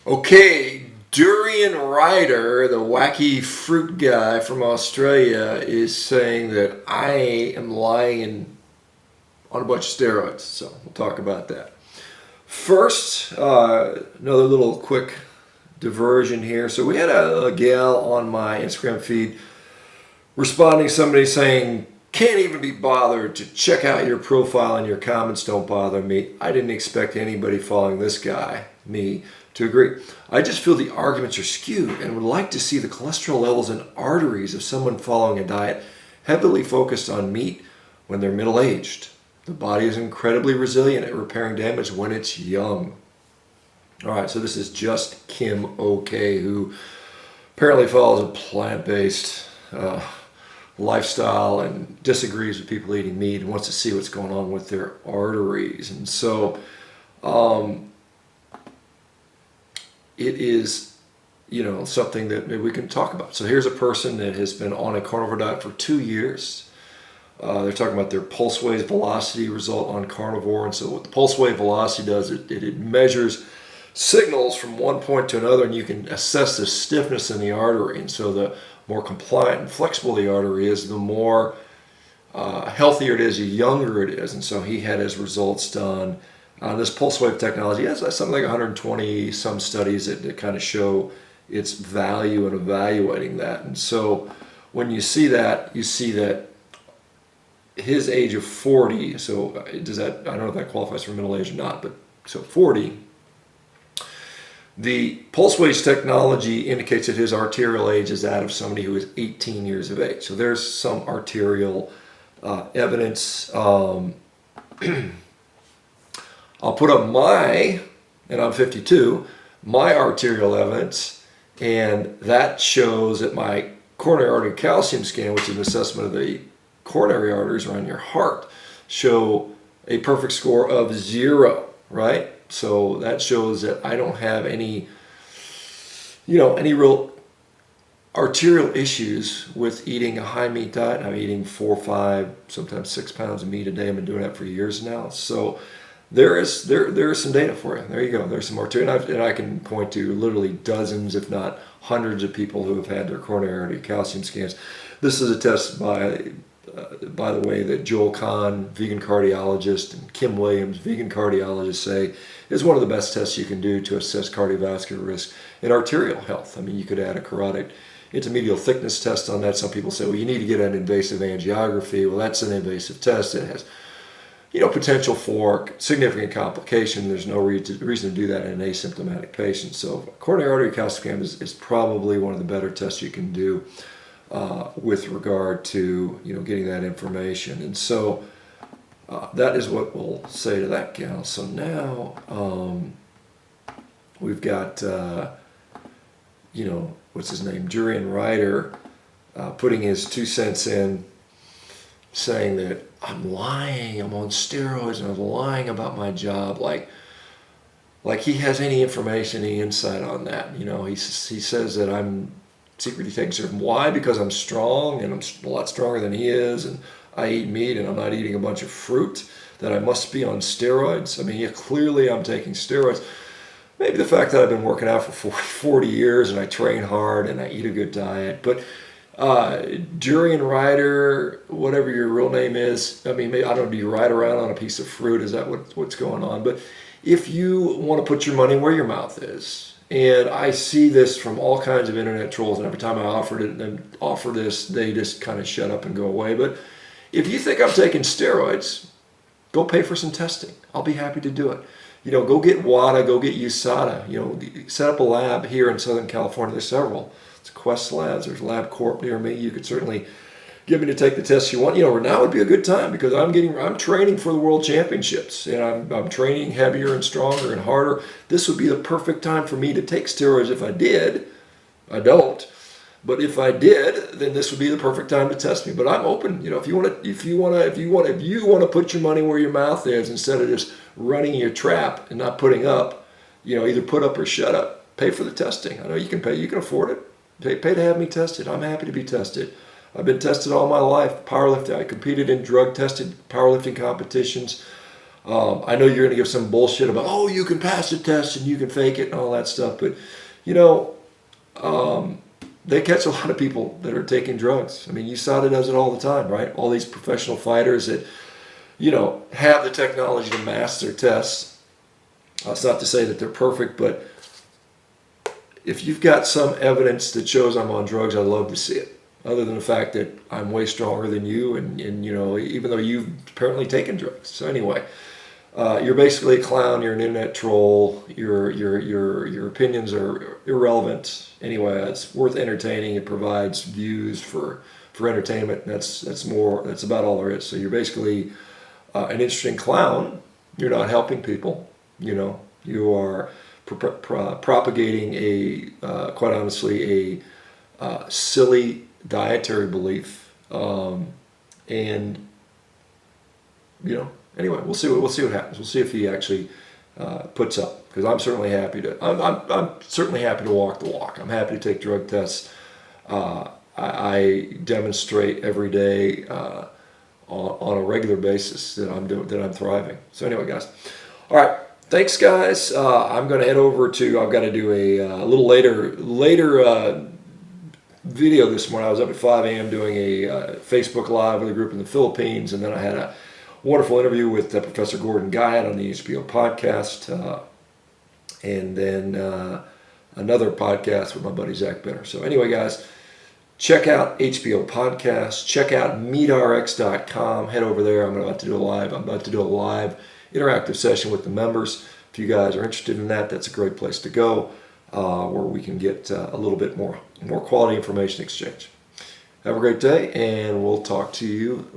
Okay, Durianrider, the wacky fruit guy from Australia, is saying that I am lying on a bunch of steroids. So we'll talk about that. First, another little quick diversion here. So we had a gal on my Instagram feed responding to somebody saying, can't even be bothered to check out your profile and your comments don't bother me. I didn't expect anybody following this guy, me, to agree. I just feel the arguments are skewed and would like to see the cholesterol levels and arteries of someone following a diet heavily focused on meat when they're middle-aged. The body is incredibly resilient at repairing damage when it's young. All right, so this is just Kim OK, who apparently follows a plant-based lifestyle and disagrees with people eating meat and wants to see what's going on with their arteries. And so it is, something that maybe we can talk about. So here's a person that has been on a carnivore diet for 2 years. They're talking about their pulse wave velocity result on carnivore. And so what the pulse wave velocity does, it measures signals from one point to another, and you can assess the stiffness in the artery. And so the more compliant and flexible the artery is, the more healthier it is, the younger it is. And so he had his results done on this pulse wave technology. It has something like 120 some studies that kind of show its value in evaluating that. And so when you see that his age of 40, so does that, I don't know if that qualifies for middle age or not, but so 40, the pulse wave technology indicates that his arterial age is that of somebody who is 18 years of age. So there's some arterial evidence. I'll put up and I'm 52, my arterial evidence, and that shows that my coronary artery calcium scan, which is an assessment of the coronary arteries around your heart, show a perfect score of 0, right? So that shows that I don't have any real arterial issues with eating a high meat diet. I'm eating 4, 5, sometimes 6 pounds of meat a day. I've been doing that for years now. So there is some data for you. There you go. There's some arterial, and I can point to literally dozens, if not hundreds, of people who have had their coronary artery calcium scans. This is a test by the way, that Joel Kahn, vegan cardiologist, and Kim Williams, vegan cardiologist, say is one of the best tests you can do to assess cardiovascular risk and arterial health. I mean, you could add a carotid intermedial thickness test on that. Some people say, well, you need to get an invasive angiography. Well, that's an invasive test. It has, potential for significant complication. There's no reason to do that in an asymptomatic patient. So coronary artery calcium scan is probably one of the better tests you can do with regard to getting that information. And so that is what we'll say to that gal. So now we've got what's his name, Durianrider, putting his 2 cents in, saying that I'm lying, I'm on steroids, and I'm lying about my job, like he has any information, any insight on that. He says that I'm secretly taking steroids. Why? Because I'm strong, and I'm a lot stronger than he is, and I eat meat, and I'm not eating a bunch of fruit, that I must be on steroids. I mean, yeah, clearly I'm taking steroids. Maybe the fact that I've been working out for 40 years, and I train hard, and I eat a good diet. But Durianrider, whatever your real name is, I mean, maybe, I don't know, do you ride around on a piece of fruit? Is that what's going on? But if you want to put your money where your mouth is, and I see this from all kinds of internet trolls, and every time I offer this, they just kind of shut up and go away. But if you think I'm taking steroids, go pay for some testing. I'll be happy to do it. Go get WADA, go get USADA. Set up a lab here in Southern California. There's several. It's Quest Labs. There's LabCorp near me. You could certainly get me to take the tests you want. Now would be a good time because I'm training for the World Championships, and I'm training heavier and stronger and harder. This would be the perfect time for me to take steroids. If I did, I don't, but if I did, then this would be the perfect time to test me. But I'm open. If you want to put your money where your mouth is, instead of just running your trap and not putting up, either put up or shut up. Pay for the testing. I know you can pay. You can afford it. Pay to have me tested. I'm happy to be tested. I've been tested all my life. Powerlifting. I competed in drug-tested powerlifting competitions. I know you're going to give some bullshit about, oh, you can pass the test and you can fake it and all that stuff. But, you know, they catch a lot of people that are taking drugs. I mean, USADA does it all the time, right? All these professional fighters that, you know, have the technology to mask their tests. It's not to say that they're perfect, but if you've got some evidence that shows I'm on drugs, I'd love to see it. Other than the fact that I'm way stronger than you, and you know, even though you've apparently taken drugs. So anyway, you're basically a clown. You're an internet troll. Your opinions are irrelevant. Anyway, it's worth entertaining. It provides views for entertainment. That's about all there is. So you're basically an interesting clown. You're not helping people. You know, you are propagating quite honestly, a silly dietary belief, and you know. Anyway, we'll see what happens. We'll see if he actually puts up, because I'm certainly happy to. I'm certainly happy to walk the walk. I'm happy to take drug tests. I demonstrate every day on a regular basis that I'm thriving. So anyway, guys. All right. Thanks, guys. I'm going to head over to. I've got to do a little later video this morning. I was up at 5 a.m. doing a Facebook Live with a group in the Philippines, and then I had a wonderful interview with Professor Gordon Guyatt on the HBO podcast, and then another podcast with my buddy Zach Benner. So anyway, guys, check out HBO Podcast. Check out meetrx.com. Head over there. I'm about to do a live interactive session with the members. If you guys are interested in that, that's a great place to go, where we can get a little bit more quality information exchange. Have a great day, and we'll talk to you